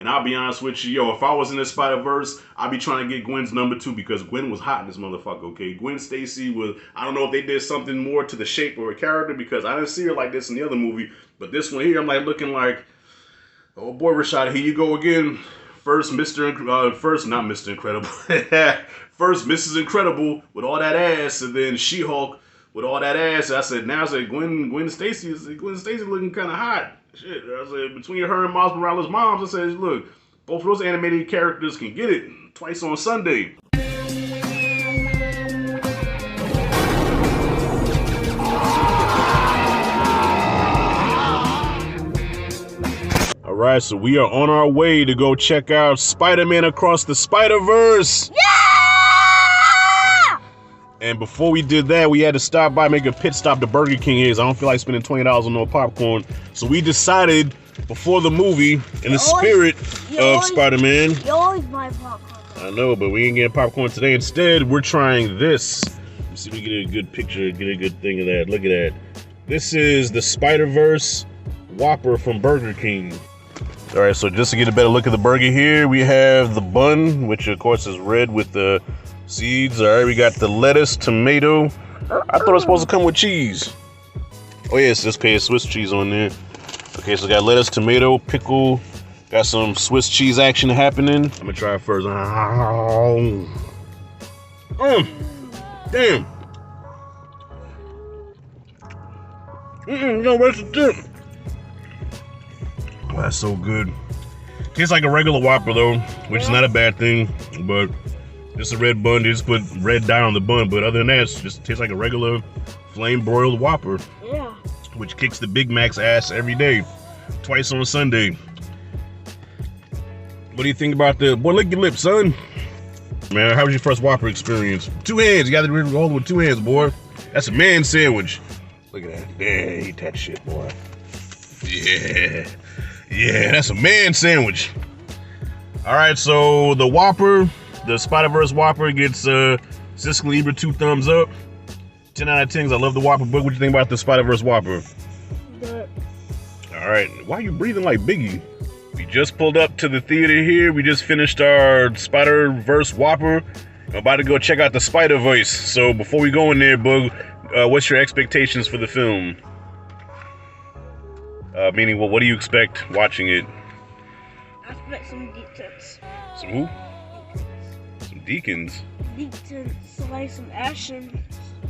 And I'll be honest with you, yo, if I was in the Spider-Verse, I'd be trying to get Gwen's number 2 because Gwen was hot in this motherfucker, okay? Gwen Stacy was, I don't know if they did something more to the shape of her character because I didn't see her like this in the other movie. But this one here, I'm like looking like, oh boy, Rashad, here you go again. First, not Mr. Incredible. First, Mrs. Incredible with all that ass, and then She-Hulk with all that ass. I said, Gwen Stacy looking kind of hot. Shit, I said, between her and Miles Morales' moms, I said, look, both of those animated characters can get it twice on Sunday. Alright, so we are on our way to go check out Spider-Man Across the Spider-Verse. Yeah! And before we did that, we had to stop by, make a pit stop to Burger King. I don't feel like spending $20 on no popcorn. So we decided before the movie, in the spirit of Spider-Man. You always buy popcorn. I know, but we ain't getting popcorn today. Instead, we're trying this. Let's see if we get a good picture, get a good thing of that. Look at that. This is the Spider-Verse Whopper from Burger King. All right, so just to get a better look at the burger here, we have the bun, which of course is red with the seeds. All right, we got the lettuce, tomato. I thought it was supposed to come with cheese. Oh yes, this has Swiss cheese on there. Okay, so we got lettuce, tomato, pickle. Got some Swiss cheese action happening. I'm gonna try it first. Damn. No, where's the dip? Oh, that's so good. Tastes like a regular Whopper though, which is not a bad thing, but just a red bun. They just put red dye on the bun, but other than that, it just tastes like a regular flame broiled Whopper. Yeah. Which kicks the Big Mac's ass every day, twice on a Sunday. What do you think about the boy? Lick your lips, son. Man, how was your first Whopper experience? 2 hands. You got to hold it with 2 hands, boy. That's a man sandwich. Look at that. Yeah, eat that shit, boy. Yeah, that's a man sandwich. All right, so the Whopper, the Spider-Verse Whopper gets Siskel Ebert 2 thumbs up. 10 out of 10. I love the Whopper. But what you think about the Spider-Verse Whopper? Good. All right, why are you breathing like Biggie? We just pulled up to the theater here. We just finished our Spider-Verse Whopper. I'm about to go check out the Spider-Verse. So before we go in there, Boog, what's your expectations for the film? Meaning, well, what do you expect watching it? I expect some deacons. Some who? Some deacons? Deacons, like some action.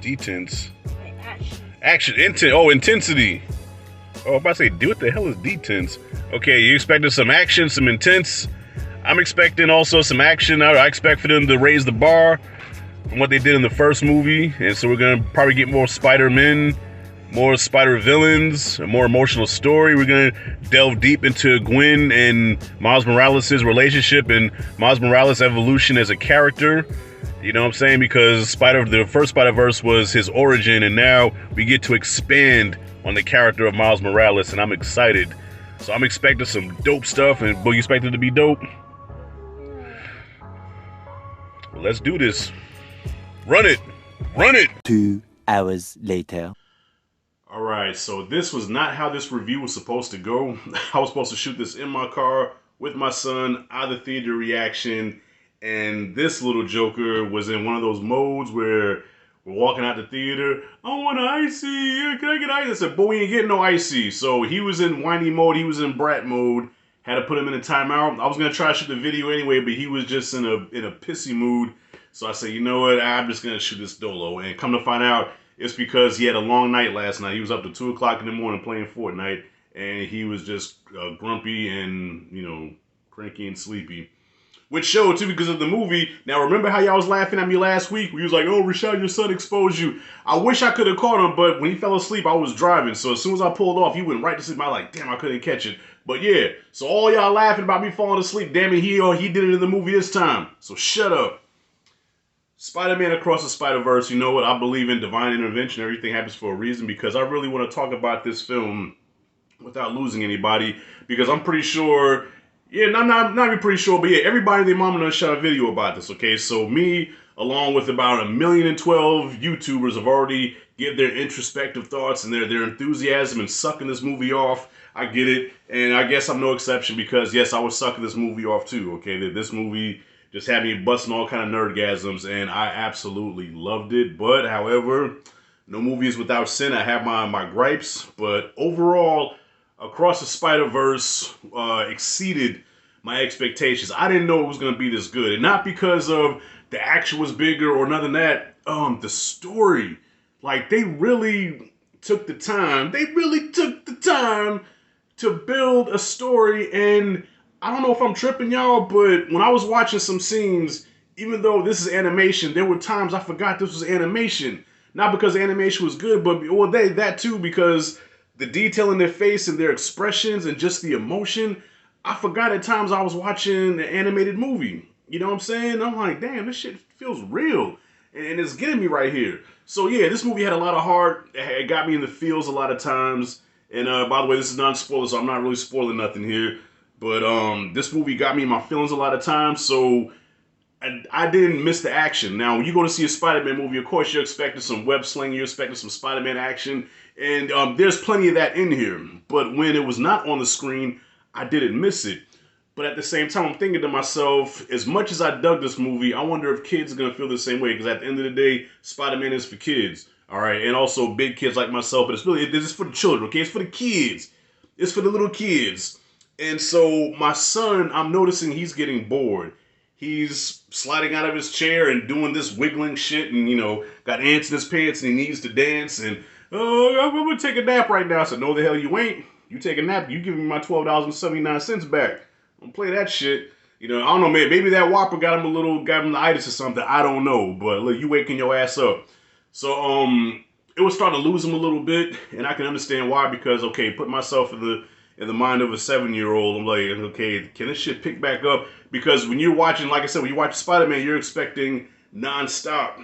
Detents. Like action. Action, intensity. Oh, I'm about to say, what the hell is detents? Okay, you expected some action, some intense. I'm expecting also some action. I expect for them to raise the bar from what they did in the first movie. And so we're going to probably get more Spider-Men, more Spider-Villains, a more emotional story. We're going to delve deep into Gwen and Miles Morales' relationship and Miles Morales' evolution as a character. You know what I'm saying? Because the first Spider-Verse was his origin, and now we get to expand on the character of Miles Morales, and I'm excited. So I'm expecting some dope stuff, and you expect it to be dope? Well, let's do this. Run it! 2 hours later. All right, so this was not how this review was supposed to go. I was supposed to shoot this in my car with my son, out of the theater reaction, and this little joker was in one of those modes where we're walking out the theater. I want an icy. Can I get icy? I said, boy, we ain't getting no icy. So he was in whiny mode. He was in brat mode. Had to put him in a timeout. I was gonna try to shoot the video anyway, but he was just in a pissy mood. So I said, you know what? I'm just gonna shoot this dolo. And come to find out, it's because he had a long night last night. He was up to 2 o'clock in the morning playing Fortnite, and he was just grumpy and, you know, cranky and sleepy. Which showed, too, because of the movie. Now, remember how y'all was laughing at me last week? We was like, oh, Rashad, your son exposed you. I wish I could have caught him, but when he fell asleep, I was driving. So as soon as I pulled off, he went right to sleep. I was like, damn, I couldn't catch it. But yeah, so all y'all laughing about me falling asleep, damn it, he did it in the movie this time. So shut up. Spider-Man Across the Spider-Verse, you know what? I believe in divine intervention. Everything happens for a reason, because I really want to talk about this film without losing anybody, because I'm pretty sure... Yeah, not even pretty sure, but yeah, everybody and their mama done shot a video about this, okay? So me, along with about 1,012,000 YouTubers, have already give their introspective thoughts and their enthusiasm in sucking this movie off. I get it, and I guess I'm no exception because yes, I was sucking this movie off too. Okay, this movie just had me busting all kind of nerdgasms, and I absolutely loved it. But however, no movie is without sin. I have my gripes, but overall, Across the Spider-Verse exceeded my expectations. I didn't know it was going to be this good, and not because of the action was bigger or nothing that. The story, like they really took the time. They really took the time to build a story, and I don't know if I'm tripping y'all, but when I was watching some scenes, even though this is animation, there were times I forgot this was animation. Not because the animation was good, but well, that too, because the detail in their face and their expressions and just the emotion, I forgot at times I was watching an animated movie. You know what I'm saying? I'm like, damn, this shit feels real. And it's getting me right here. So yeah, this movie had a lot of heart. It got me in the feels a lot of times. And by the way, this is non-spoiler, so I'm not really spoiling nothing here. But this movie got me in my feelings a lot of times, so I didn't miss the action. Now, when you go to see a Spider-Man movie, of course you're expecting some web slinging, you're expecting some Spider-Man action, and there's plenty of that in here. But when it was not on the screen, I didn't miss it. But at the same time, I'm thinking to myself, as much as I dug this movie, I wonder if kids are going to feel the same way. Because at the end of the day, Spider-Man is for kids. All right. And also big kids like myself. But this is for the children. Okay. It's for the kids. It's for the little kids. And so my son, I'm noticing he's getting bored. He's sliding out of his chair and doing this wiggling shit. And, you know, got ants in his pants and he needs to dance. And, oh, I'm going to take a nap right now. I said, no, the hell you ain't. You take a nap. You give me my $12.79 back. Don't play that shit. You know, I don't know, man. Maybe that Whopper got him the itis or something. I don't know. But look, you waking your ass up. So, it was starting to lose him a little bit, and I can understand why. Because okay, put myself in the mind of a 7-year-old. I'm like, okay, can this shit pick back up? Because when you're watching, like I said, when you watch Spider-Man, you're expecting nonstop,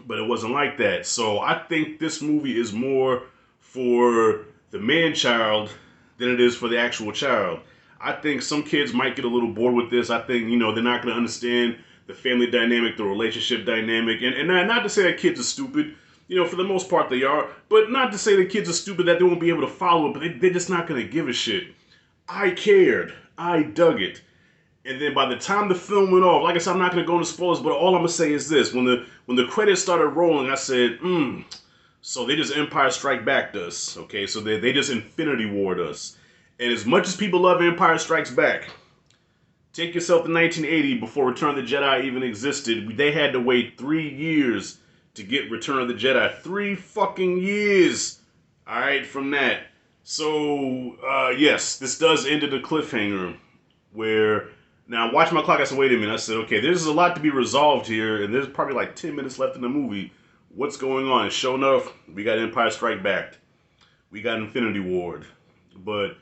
but it wasn't like that. So I think this movie is more for the man-child than it is for the actual child. I think some kids might get a little bored with this. I think, you know, they're not going to understand the family dynamic, the relationship dynamic. And not to say that kids are stupid. You know, for the most part they are. But not to say that kids are stupid that they won't be able to follow it. But they're just not going to give a shit. I cared. I dug it. And then by the time the film went off, like I said, I'm not going to go into spoilers, but all I'm going to say is this. When the credits started rolling, I said, so they just Empire Strike Backed us. Okay, so they just Infinity Warred us. And as much as people love Empire Strikes Back, take yourself to 1980 before Return of the Jedi even existed. They had to wait 3 years to get Return of the Jedi. 3 fucking years. Alright, from that. So, yes, this does end at a cliffhanger where, now watch my clock, I said, wait a minute. I said, okay, there's a lot to be resolved here, and there's probably like 10 minutes left in the movie. What's going on? And sure enough, we got Empire Strike Back. We got Infinity Ward. But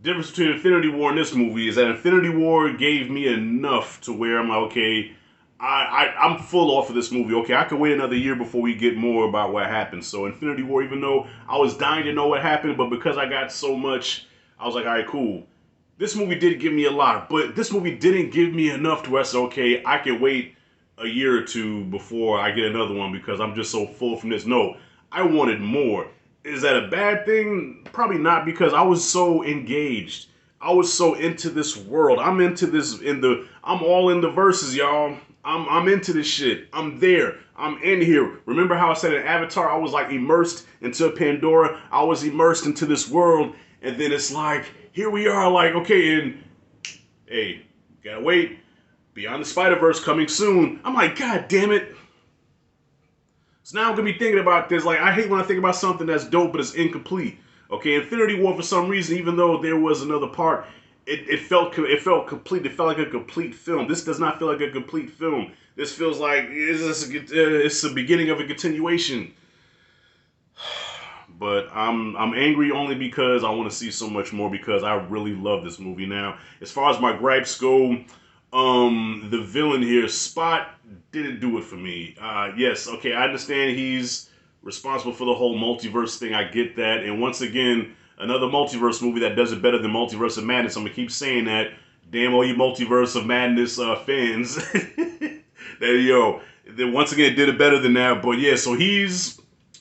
difference between Infinity War and this movie is that Infinity War gave me enough to where I'm like, okay, I'm full off of this movie. Okay, I could wait another year before we get more about what happened. So Infinity War, even though I was dying to know what happened, but because I got so much, I was like, all right, cool. This movie did give me a lot, but this movie didn't give me enough to where I said, okay, I can wait a year or two before I get another one because I'm just so full from this. No, I wanted more. Is that a bad thing? Probably not, because I was so engaged. I was so into this world. I'm into this I'm all in the verses, y'all. I'm into this shit. I'm there. I'm in here. Remember how I said in Avatar, I was like immersed into Pandora. I was immersed into this world. And then it's like, here we are, like, okay, and hey, gotta wait. Beyond the Spider-Verse coming soon. I'm like, God damn it. So now I'm going to be thinking about this. Like, I hate when I think about something that's dope, but it's incomplete. Okay, Infinity War, for some reason, even though there was another part, it felt complete. It felt like a complete film. This does not feel like a complete film. This feels like it's the beginning of a continuation. But I'm angry only because I want to see so much more, because I really love this movie. Now, as far as my gripes go, the villain here, Spot, didn't do it for me. Yes, okay, I understand he's responsible for the whole multiverse thing. I get that. And once again, another multiverse movie that does it better than Multiverse of Madness. I'm going to keep saying that. Damn all you Multiverse of Madness fans. There you go. Once again, it did it better than that. But yeah, so he's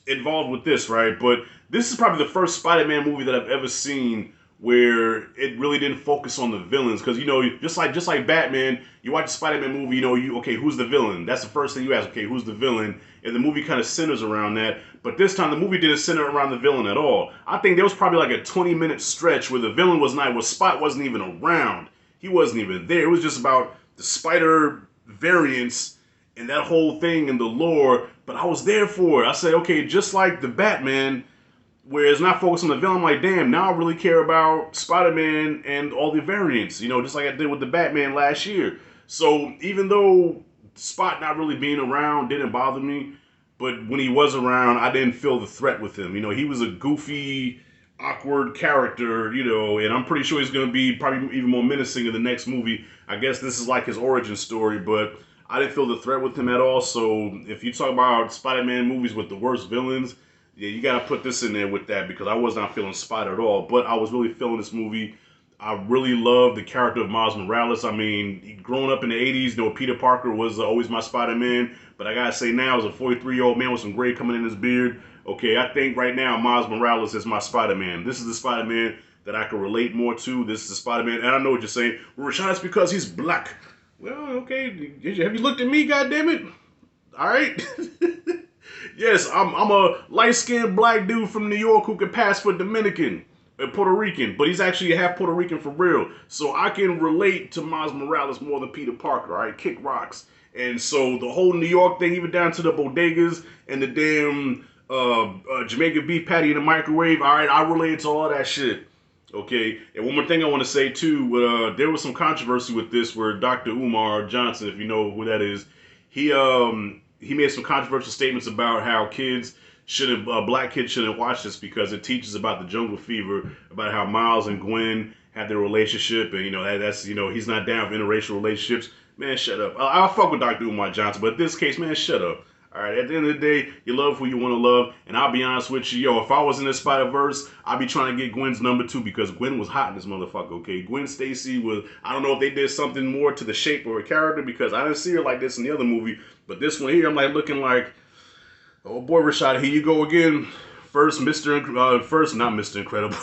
involved with this, right? But this is probably the first Spider-Man movie that I've ever seen where it really didn't focus on the villains. Because, you know, just like Batman, you watch a Spider-Man movie, you know, okay, who's the villain? That's the first thing you ask, okay, who's the villain? And the movie kind of centers around that. But this time, the movie didn't center around the villain at all. I think there was probably like a 20-minute stretch where the villain Spot wasn't even around. He wasn't even there. It was just about the spider variants and that whole thing and the lore. But I was there for it. I said, okay, just like the Batman, where it's not focused on the villain, I'm like, damn, now I really care about Spider-Man and all the variants, you know, just like I did with the Batman last year. So even though Spot not really being around didn't bother me, but when he was around, I didn't feel the threat with him. You know, he was a goofy, awkward character, you know, and I'm pretty sure he's going to be probably even more menacing in the next movie. I guess this is like his origin story, but I didn't feel the threat with him at all. So if you talk about Spider-Man movies with the worst villains, yeah, you gotta put this in there with that because I was not feeling Spider at all. But I was really feeling this movie. I really loved the character of Miles Morales. I mean, growing up in the 80s, you know, Peter Parker was always my Spider-Man. But I gotta say now, as a 43-year-old man with some gray coming in his beard, okay, I think right now Miles Morales is my Spider-Man. This is the Spider-Man that I can relate more to. This is the Spider-Man, and I know what you're saying. Well, Rashad, that's because he's black. Well, okay, have you looked at me, goddammit? All right. Yes, I'm a light-skinned black dude from New York who can pass for Dominican and Puerto Rican, but he's actually half Puerto Rican for real. So I can relate to Miles Morales more than Peter Parker, all right? Kick rocks. And so the whole New York thing, even down to the bodegas and the damn Jamaican beef patty in the microwave, all right, I relate to all that shit. Okay, and one more thing I want to say too, there was some controversy with this where Dr. Umar Johnson, if you know who that is, he made some controversial statements about how black kids shouldn't watch this because it teaches about the jungle fever, about how Miles and Gwen have their relationship, and you know that's you know he's not down with interracial relationships. Man, shut up. I'll fuck with Dr. Umar Johnson, but in this case, man, shut up. All right, at the end of the day, you love who you want to love, and I'll be honest with you, yo, if I was in this Spider-Verse, I'd be trying to get Gwen's number 2 because Gwen was hot in this motherfucker, okay? Gwen Stacy was, I don't know if they did something more to the shape of her character because I didn't see her like this in the other movie, but this one here, I'm like looking like, oh boy, Rashad, here you go again. First, not Mr. Incredible,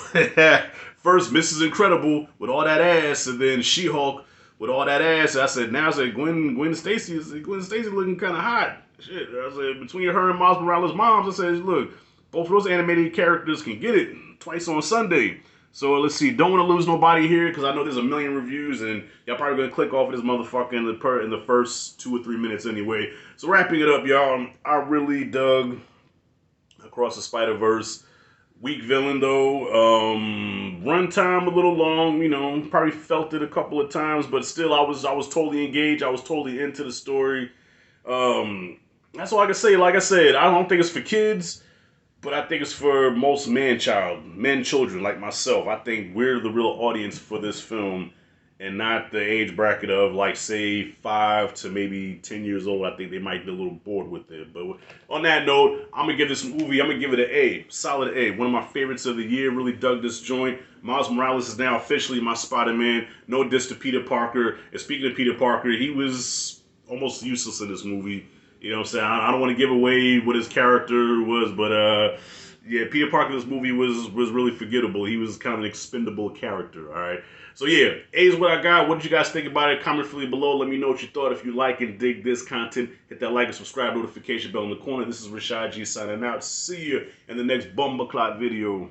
first Mrs. Incredible with all that ass, and then She-Hulk with all that ass. I said, now I said, Gwen Stacy looking kind of hot. Shit, I said, between her and Miles Morales' moms, I said, look, both of those animated characters can get it twice on Sunday. So let's see, don't want to lose nobody here because I know there's a million reviews and y'all probably going to click off of this motherfucker in the first 2 or 3 minutes anyway. So wrapping it up, y'all, I really dug Across the Spider-Verse. Weak villain though, runtime a little long, you know, probably felt it a couple of times, but still I was totally engaged, I was totally into the story. That's all I can say. Like I said, I don't think it's for kids, but I think it's for most men children like myself. I think we're the real audience for this film and not the age bracket of like say 5 to maybe 10 years old. I think they might be a little bored with it. But on that note, I'm gonna give this movie, I'm gonna give it an A, solid A. One of my favorites of the year. Really dug this joint. Miles Morales is now officially my Spider-Man. No diss to Peter Parker. And speaking of Peter Parker, he was almost useless in this movie. You know what I'm saying? I don't want to give away what his character was, but yeah, Peter Parker in this movie was really forgettable. He was kind of an expendable character, all right? So yeah, A is what I got. What did you guys think about it? Comment freely below. Let me know what you thought. If you like and dig this content, hit that like and subscribe notification bell in the corner. This is Rashad G signing out. See you in the next Bumbleclot video.